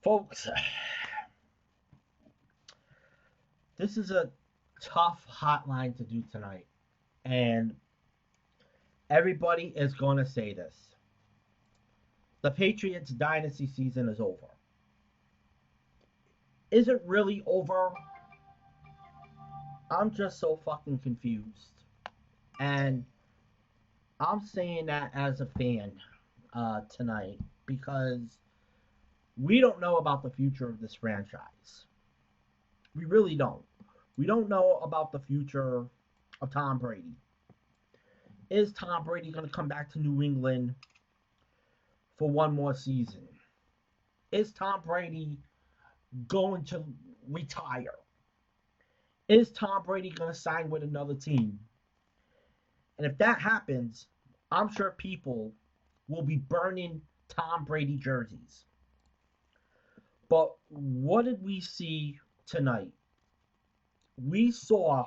Folks, this is a tough hotline to do tonight. And everybody is going to say this. The Patriots Dynasty season is over. Is it really over? I'm just so fucking confused. And I'm saying that as a fan tonight because we don't know about the future of this franchise. We really don't. We don't know about the future of Tom Brady. Is Tom Brady going to come back to New England for one more season? Is Tom Brady going to retire? Is Tom Brady going to sign with another team? And if that happens, I'm sure people will be burning Tom Brady jerseys. But what did we see tonight? We saw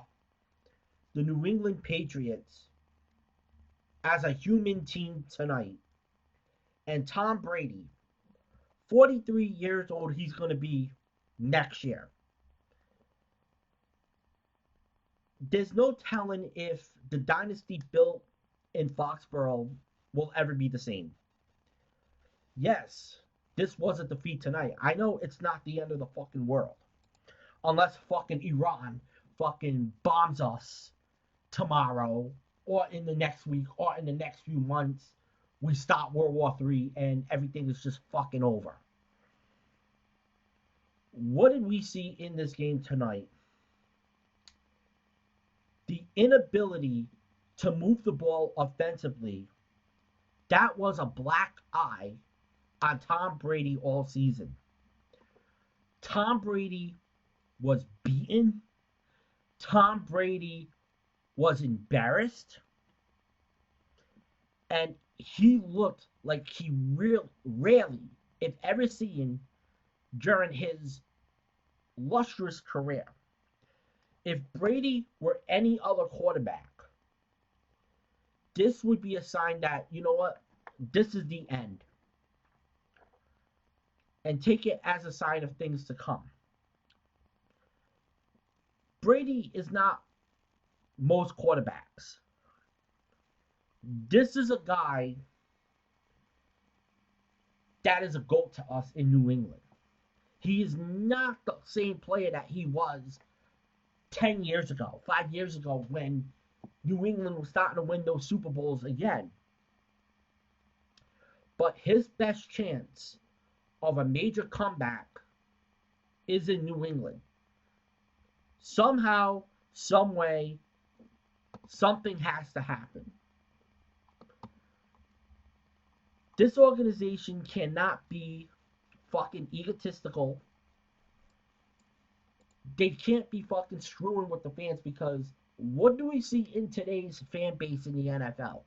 the New England Patriots as a human team tonight. And Tom Brady, 43 years old, he's going to be next year. There's no telling if the dynasty built in Foxborough will ever be the same. Yes, this was a defeat tonight. I know it's not the end of the fucking world. Unless fucking Iran fucking bombs us tomorrow or in the next week or in the next few months. We start World War III and everything is just fucking over. What did we see in this game tonight? The inability to move the ball offensively, that was a black eye on Tom Brady all season. Tom Brady was beaten. Tom Brady was embarrassed. And he looked like he rarely, if ever seen, during his lustrous career. If Brady were any other quarterback, this would be a sign that, you know what, this is the end. And take it as a sign of things to come. Brady is not most quarterbacks. This is a guy that is a GOAT to us in New England. He is not the same player that he was 10 years ago, 5 years ago, when New England was starting to win those Super Bowls again. But his best chance of a major comeback is in New England. Somehow, some way, something has to happen. This organization cannot be fucking egotistical. They can't be fucking screwing with the fans because what do we see in today's fan base in the NFL?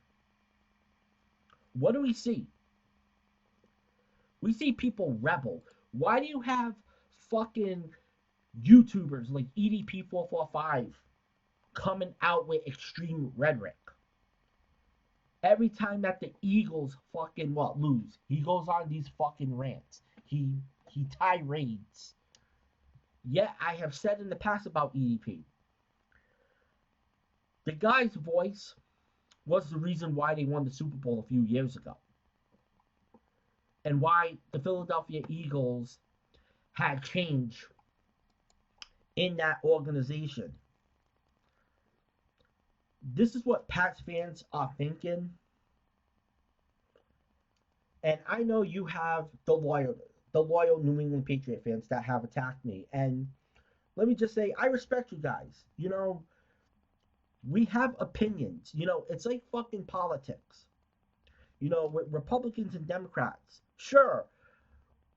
What do we see? We see people rebel. Why do you have fucking YouTubers like EDP445 coming out with extreme rhetoric? Every time that the Eagles fucking lose, he goes on these fucking rants. He tirades. Yeah, I have said in the past about EDP. The guy's voice was the reason why they won the Super Bowl a few years ago. And why the Philadelphia Eagles had change in that organization. This is what Pats fans are thinking. And I know you have the loyal New England Patriot fans that have attacked me. And let me just say, I respect you guys. You know, we have opinions. You know, it's like fucking politics. You know, with Republicans and Democrats. Sure,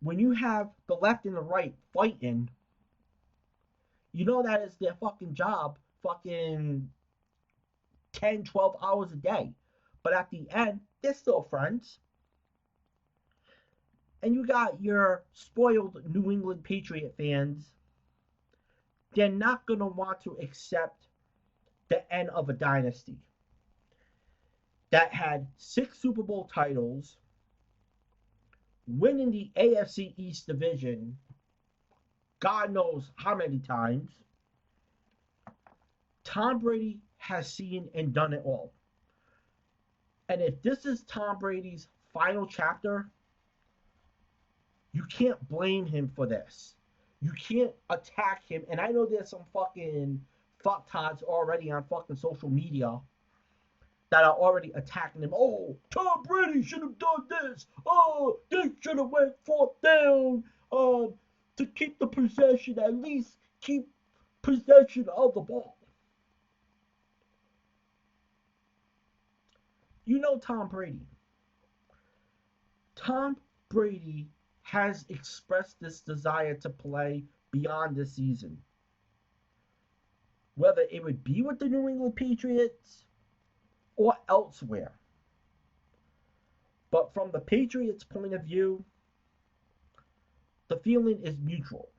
when you have the left and the right fighting, you know that is their fucking job, fucking 10, 12 hours a day. But at the end, they're still friends. And you got your spoiled New England Patriot fans. They're not going to want to accept the end of a dynasty that had 6 Super Bowl titles, winning the AFC East division, God knows how many times. Tom Brady has seen and done it all. And if this is Tom Brady's final chapter, you can't blame him for this. You can't attack him. And I know there's some fucking fucktards already on fucking social media that are already attacking him. Oh, Tom Brady should have done this. Oh, they should have went fourth down to keep the possession, at least keep possession of the ball. You know Tom Brady. Tom Brady has expressed this desire to play beyond this season. Whether it would be with the New England Patriots or elsewhere. But from the Patriots' point of view, the feeling is mutual.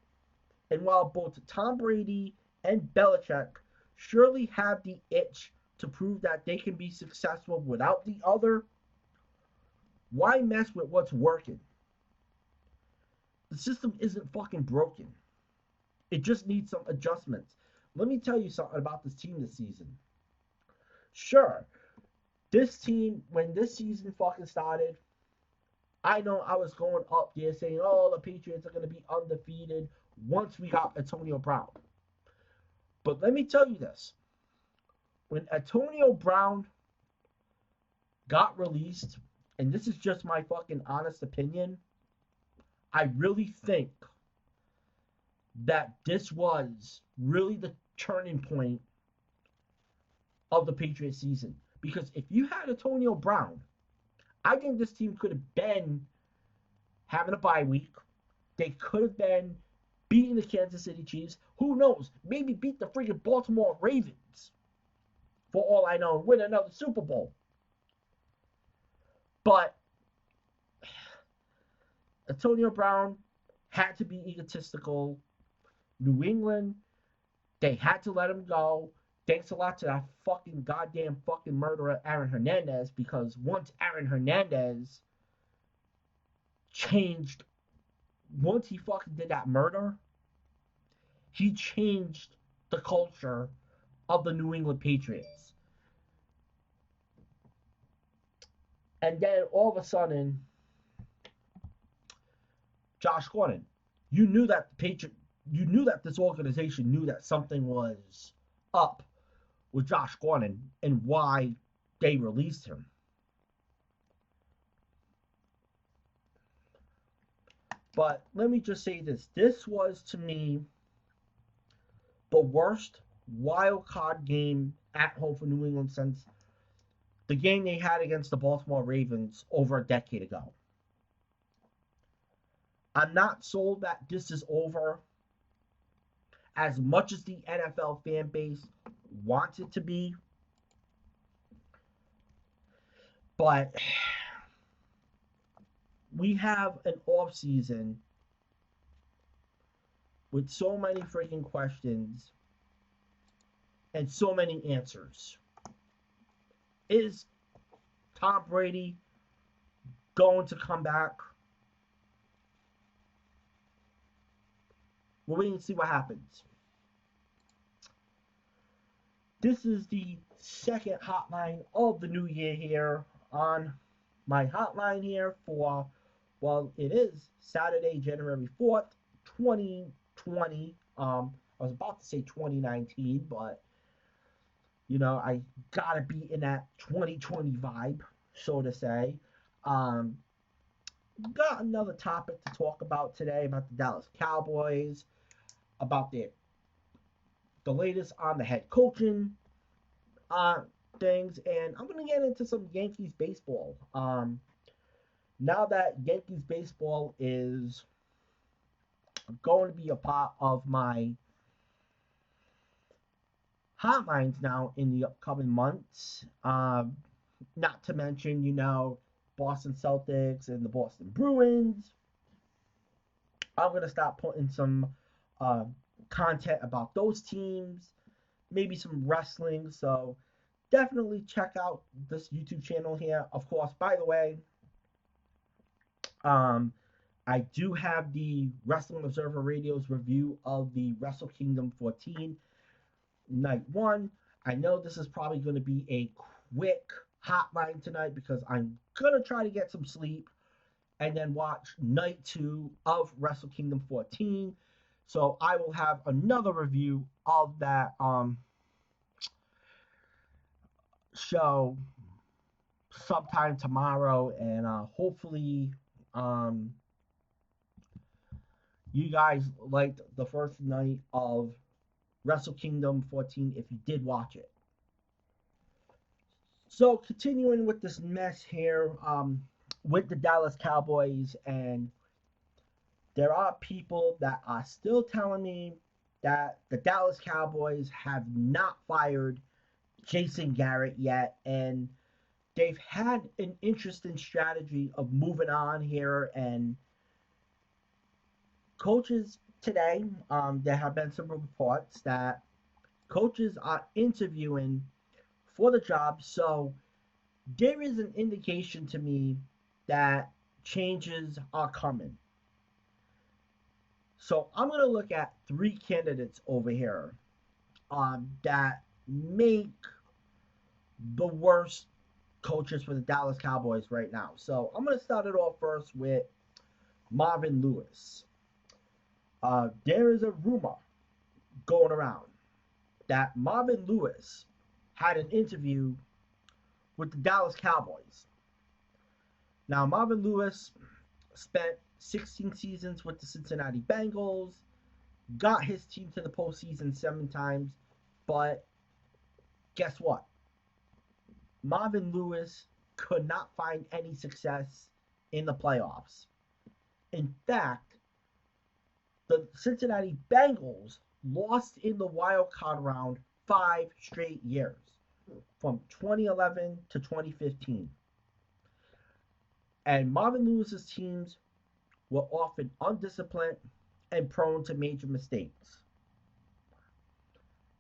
And while both Tom Brady and Belichick surely have the itch to prove that they can be successful without the other, why mess with what's working? The system isn't fucking broken. It just needs some adjustments. Let me tell you something about this team this season. Sure, this team, when this season fucking started, I know I was going up there saying, oh, the Patriots are going to be undefeated once we got Antonio Brown. But let me tell you this. When Antonio Brown got released, and this is just my fucking honest opinion, I really think that this was really the turning point of the Patriots season. Because if you had Antonio Brown, I think this team could have been having a bye week. They could have been beating the Kansas City Chiefs. Who knows? Maybe beat the freaking Baltimore Ravens. For all I know, and win another Super Bowl. But Antonio Brown had to be egotistical. New England, they had to let him go. Thanks a lot to that fucking goddamn fucking murderer, Aaron Hernandez, because once Aaron Hernandez changed, once he fucking did that murder, he changed the culture of the New England Patriots. And then all of a sudden, Josh Gordon, you knew that this organization knew that something was up with Josh Gordon and why they released him. But let me just say this. This was, to me, the worst wild card game at home for New England since the game they had against the Baltimore Ravens over a decade ago. I'm not sold that this is over as much as the NFL fan base wants it to be. But we have an off season with so many freaking questions and so many answers. Is Tom Brady going to come back? We'll wait and see what happens. This is the second hotline of the new year here on my hotline here for, well, it is Saturday, January 4th, 2020. I was about to say 2019, but, you know, I gotta be in that 2020 vibe, so to say. Got another topic to talk about today about the Dallas Cowboys, about the latest on the head coaching things, and I'm going to get into some Yankees baseball. Now that Yankees baseball is going to be a part of my hotlines now in the upcoming months, not to mention, you know, Boston Celtics and the Boston Bruins. I'm going to start putting some content about those teams, maybe some wrestling. So definitely check out this YouTube channel here. Of course, by the way, Um, I do have the Wrestling Observer Radio's review of the Wrestle Kingdom 14 Night 1. I know this is probably going to be a quick hotline tonight because I'm going to try to get some sleep and then watch Night 2 of Wrestle Kingdom 14. So I will have another review of that show sometime tomorrow, and hopefully um, you guys liked the first night of Wrestle Kingdom 14 if you did watch it. So continuing with this mess here with the Dallas Cowboys, and there are people that are still telling me that the Dallas Cowboys have not fired Jason Garrett yet, and they've had an interesting strategy of moving on here. And coaches today, there have been some reports that coaches are interviewing for the job. So there is an indication to me that changes are coming. So I'm going to look at three candidates over here that make the worst coaches for the Dallas Cowboys right now. So I'm going to start it off first with Marvin Lewis. There is a rumor going around that Marvin Lewis had an interview with the Dallas Cowboys. Now, Marvin Lewis spent 16 seasons with the Cincinnati Bengals, got his team to the postseason 7 times, but guess what? Marvin Lewis could not find any success in the playoffs. In fact, the Cincinnati Bengals lost in the wild card round 5 straight years, from 2011 to 2015. And Marvin Lewis's teams were often undisciplined and prone to major mistakes.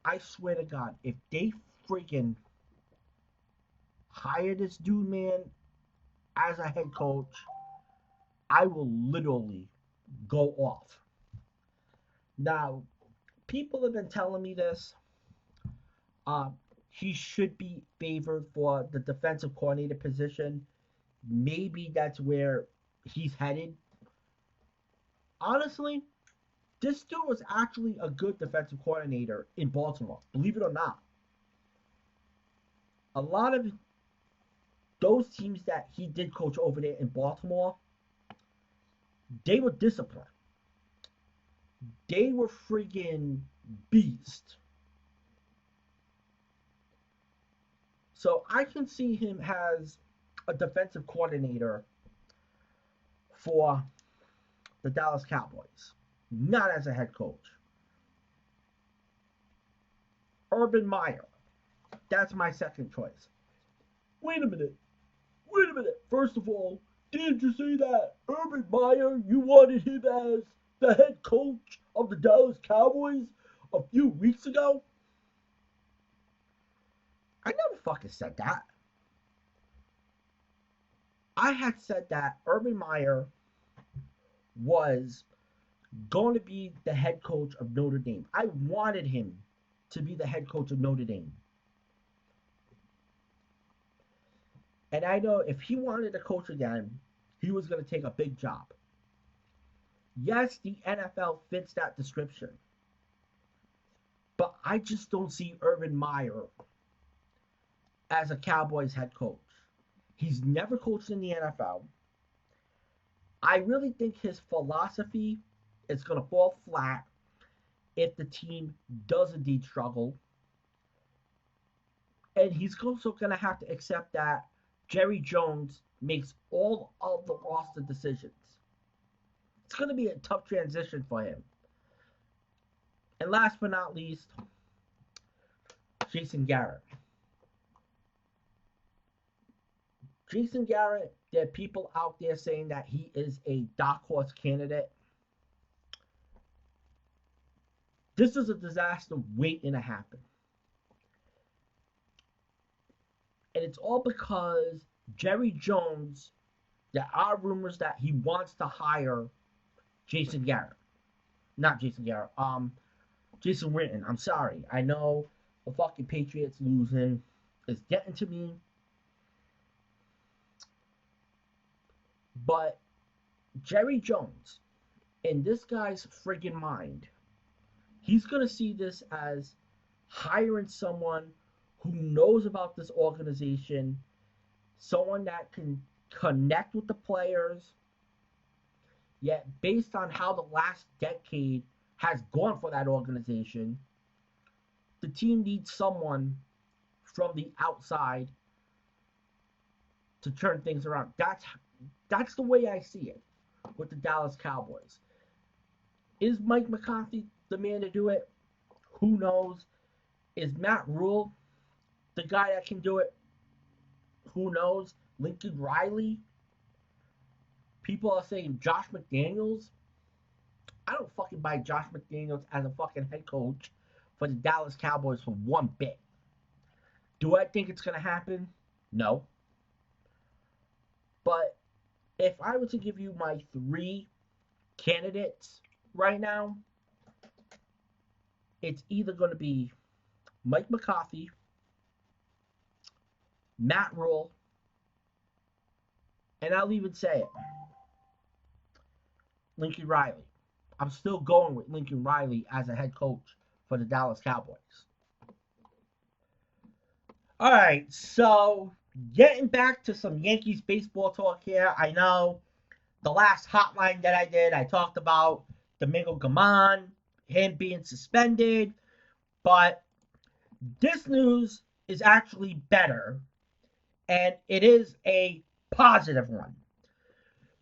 I swear to God, if they freaking hire this dude, man, as a head coach, I will literally go off. Now, people have been telling me this. He should be favored for the defensive coordinator position. Maybe that's where he's headed. Honestly, this dude was actually a good defensive coordinator in Baltimore, believe it or not. A lot of those teams that he did coach over there in Baltimore, they were disciplined. They were friggin' beast. So I can see him as a defensive coordinator for the Dallas Cowboys, not as a head coach. Urban Meyer, that's my second choice. Wait a minute. Wait a minute. First of all, didn't you say that Urban Meyer, you wanted him as the head coach of the Dallas Cowboys a few weeks ago? I never fucking said that. I had said that Urban Meyer was going to be the head coach of Notre Dame. I wanted him to be the head coach of Notre Dame. And I know if he wanted to coach again, he was going to take a big job. Yes, the NFL fits that description. But I just don't see Urban Meyer as a Cowboys head coach. He's never coached in the NFL. I really think his philosophy is going to fall flat if the team does indeed struggle. And he's also going to have to accept that Jerry Jones makes all of the roster decisions. It's going to be a tough transition for him. And last but not least, Jason Garrett. Jason Garrett, there are people out there saying that he is a dark horse candidate. This is a disaster waiting to happen. And it's all because Jerry Jones There are rumors that he wants to hire Jason Garrett. Not Jason Garrett. Jason Witten. I'm sorry. I know the fucking Patriots losing is getting to me. But Jerry Jones, in this guy's friggin' mind, he's going to see this as hiring someone who knows about this organization, someone that can connect with the players. Yet, based on how the last decade has gone for that organization, the team needs someone from the outside to turn things around. That's the way I see it with the Dallas Cowboys. Is Mike McCarthy the man to do it? Who knows? Is Matt Rule the guy that can do it? Who knows? Lincoln Riley? People are saying Josh McDaniels. I don't fucking buy Josh McDaniels as a fucking head coach for the Dallas Cowboys for one bit. Do I think it's going to happen? No. But if I were to give you my 3 candidates right now, it's either going to be Mike McCarthy, Matt Rule, and I'll even say it, Lincoln Riley. I'm still going with Lincoln Riley as a head coach for the Dallas Cowboys. All right, so getting back to some Yankees baseball talk here. I know the last hotline that I did, I talked about Domingo Germán, him being suspended, but this news is actually better, and it is a positive one.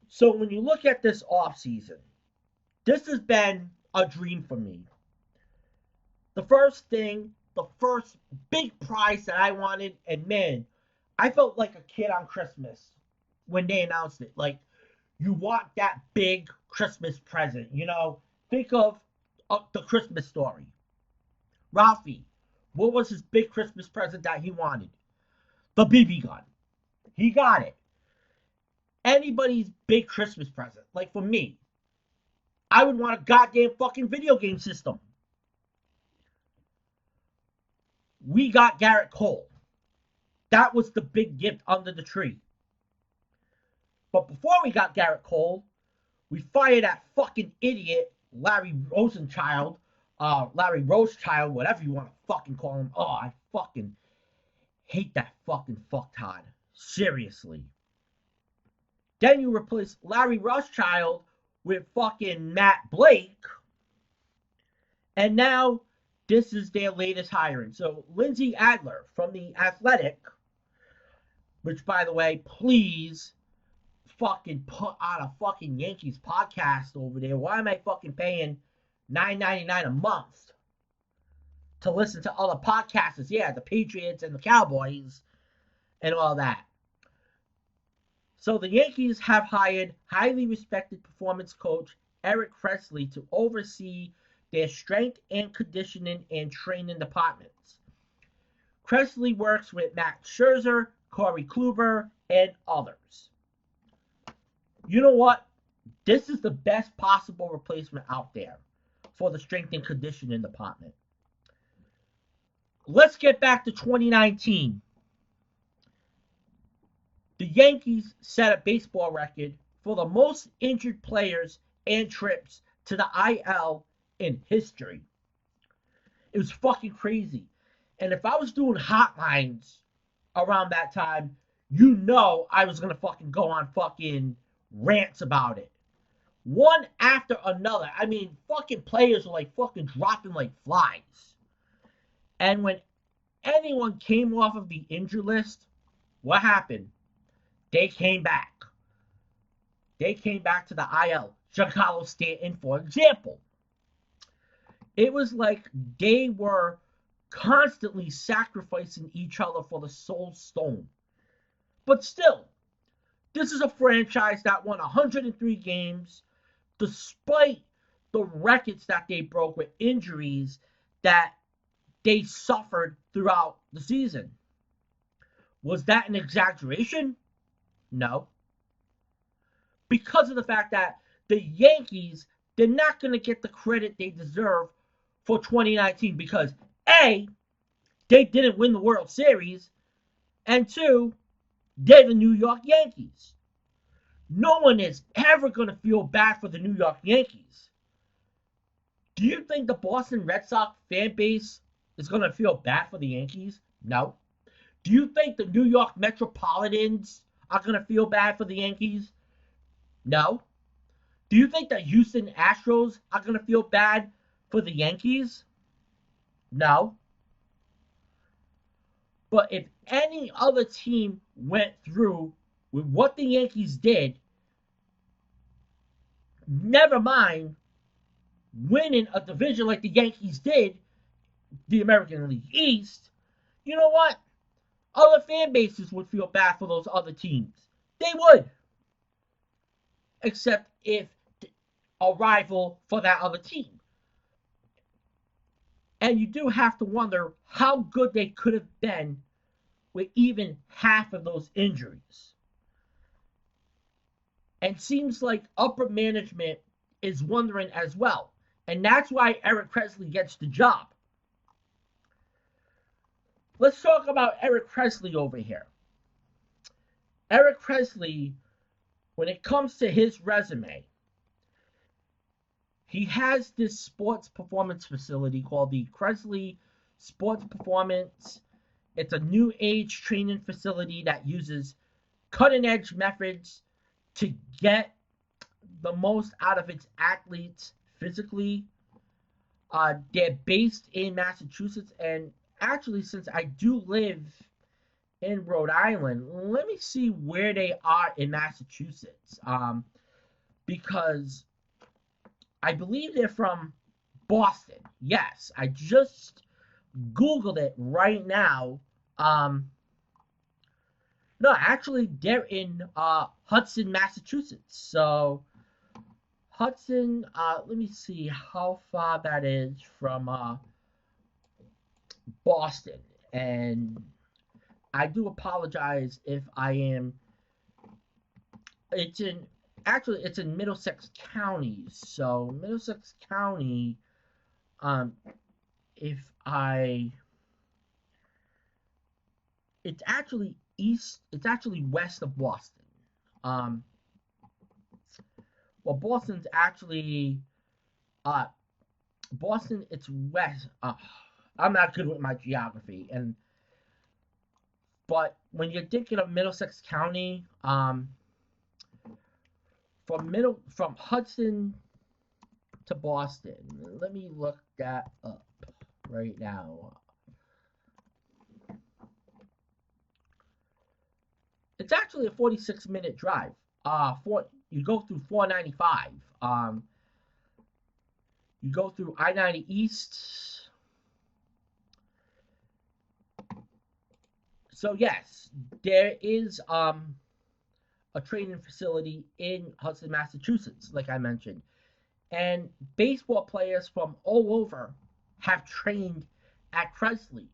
So when you look at this offseason, this has been a dream for me. The first big prize that I wanted, and man, I felt like a kid on Christmas when they announced it. Like, you want that big Christmas present, Think of the Christmas Story. Ralphie, what was his big Christmas present that he wanted? The BB gun. He got it. Anybody's big Christmas present, like for me, I would want a goddamn fucking video game system. We got Garrett Cole. That was the big gift under the tree. But before we got Garrett Cole, we fired that fucking idiot, Larry Rosenchild, Larry Rosechild, whatever you want to fucking call him. Oh, I fucking hate that fucking fucktard. Seriously. Then you replace Larry Rothschild with fucking Matt Blake. And now this is their latest hiring. So Lindsay Adler from The Athletic, which, by the way, please fucking put on a fucking Yankees podcast over there. Why am I fucking paying $9.99 a month to listen to other podcasters? Yeah, the Patriots and the Cowboys and all that. So the Yankees have hired highly respected performance coach Eric Presley to oversee their strength and conditioning and training departments. Presley works with Max Scherzer, Corey Kluber, and others. You know what? This is the best possible replacement out there for the strength and conditioning department. Let's get back to 2019. The Yankees set a baseball record for the most injured players and trips to the IL in history. It was fucking crazy. And if I was doing hotlines around that time, I was going to fucking go on fucking rants about it. One after another. I mean, fucking players were like fucking dropping like flies. And when anyone came off of the injury list, what happened? They came back. They came back to the IL. Giancarlo Stanton, for example. It was like they were constantly sacrificing each other for the Soul Stone. But still, this is a franchise that won 103 games, despite the records that they broke with injuries that they suffered throughout the season. Was that an exaggeration? No. because of the fact that the Yankees, they're not going to get the credit they deserve for 2019 because A, they didn't win the World Series, and two, they're the New York Yankees. No one is ever going to feel bad for the New York Yankees. Do you think the Boston Red Sox fan base is going to feel bad for the Yankees? No. Do you think the New York Metropolitans are going to feel bad for the Yankees? No. Do you think the Houston Astros are going to feel bad for the Yankees? No. But if any other team went through with what the Yankees did, never mind winning a division like the Yankees did, the American League East, you know what? Other fan bases would feel bad for those other teams. They would. Except if a rival for that other team. And you do have to wonder how good they could have been with even half of those injuries. And seems like upper management is wondering as well. And that's why Eric Presley gets the job. Let's talk about Eric Presley over here. Eric Presley, when it comes to his resume, he has this sports performance facility called the Presley Sports Performance. It's a new age training facility that uses cutting edge methods to get the most out of its athletes physically. They're based in Massachusetts, and actually, since I do live in Rhode Island, let me see where they are in Massachusetts. Because I believe they're from Boston. Yes, I just Googled it right now. No, actually, they're in Hudson, Massachusetts. So, Hudson, let me see how far that is from Boston. And I do apologize if I am. It's in Middlesex County. So Middlesex County, if I, it's actually west of Boston. Well, Boston's actually, Boston, it's west. I'm not good with my geography, but when you're thinking of Middlesex County, from Hudson to Boston, let me look that up right now. It's actually a 46-minute drive. You go through 495. You go through I-90 East. So yes, there is a training facility in Hudson, Massachusetts, like I mentioned. And baseball players from all over have trained at Presley,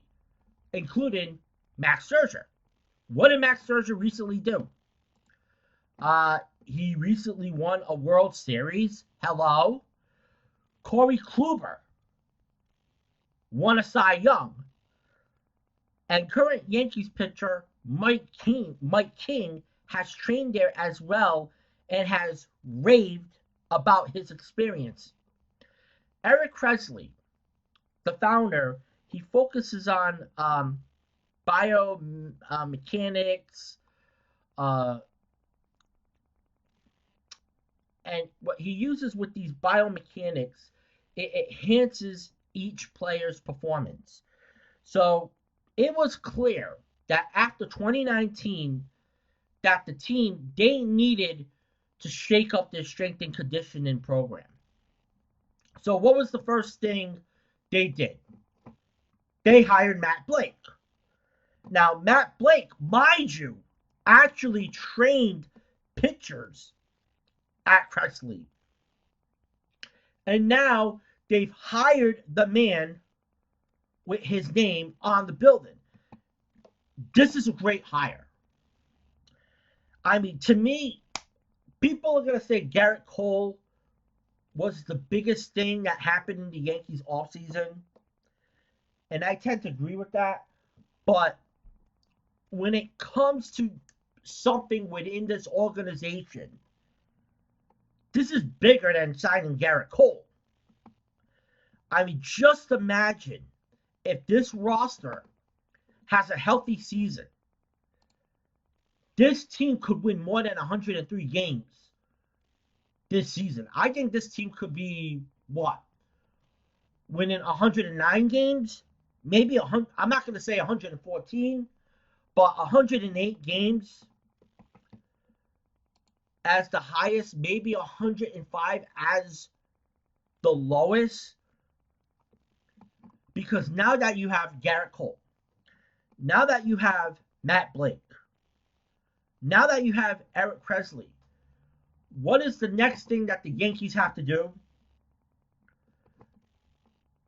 including Max Scherzer. What did Max Scherzer recently do? He recently won a World Series. Hello. Corey Kluber won a Cy Young. And current Yankees pitcher Mike King has trained there as well and has raved about his experience. Eric Presley, the founder, he focuses on biomechanics, and what he uses with these biomechanics, it enhances each player's performance. So it was clear that after 2019, that the team, they needed to shake up their strength and conditioning program. So what was the first thing they did? They hired Matt Blake. Now, Matt Blake, mind you, actually trained pitchers at Presley. And now they've hired the man with his name on the building. This is a great hire. I mean, to me, People are going to say Garrett Cole was the biggest thing that happened in the Yankees offseason. And I tend to agree with that. But when it comes to something within this organization, this is bigger than signing Garrett Cole. I mean, just imagine if this roster has a healthy season. This team could win more than 103 games this season. I think this team could be, what, winning 109 games? Maybe 100, I'm not going to say 114, but 108 games as the highest, maybe 105 as the lowest. Because now that you have Garrett Cole, now that you have Matt Blake, now that you have Eric Presley, what is the next thing that the Yankees have to do?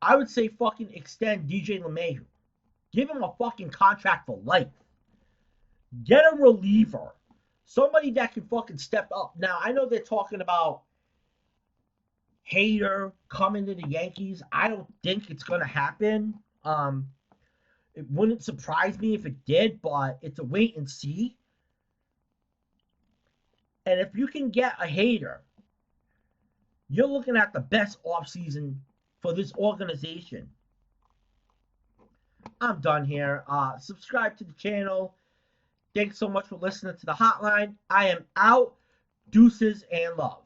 I would say fucking extend DJ LeMahieu. Give him a fucking contract for life. Get a reliever. Somebody that can fucking step up. Now, I know they're talking about Hader coming to the Yankees. I don't think it's going to happen. It wouldn't surprise me if it did, but it's a wait and see. And if you can get a Hader, you're looking at the best offseason for this organization. I'm done here. Subscribe to the channel. Thanks so much for listening to the hotline. I am out. Deuces and love.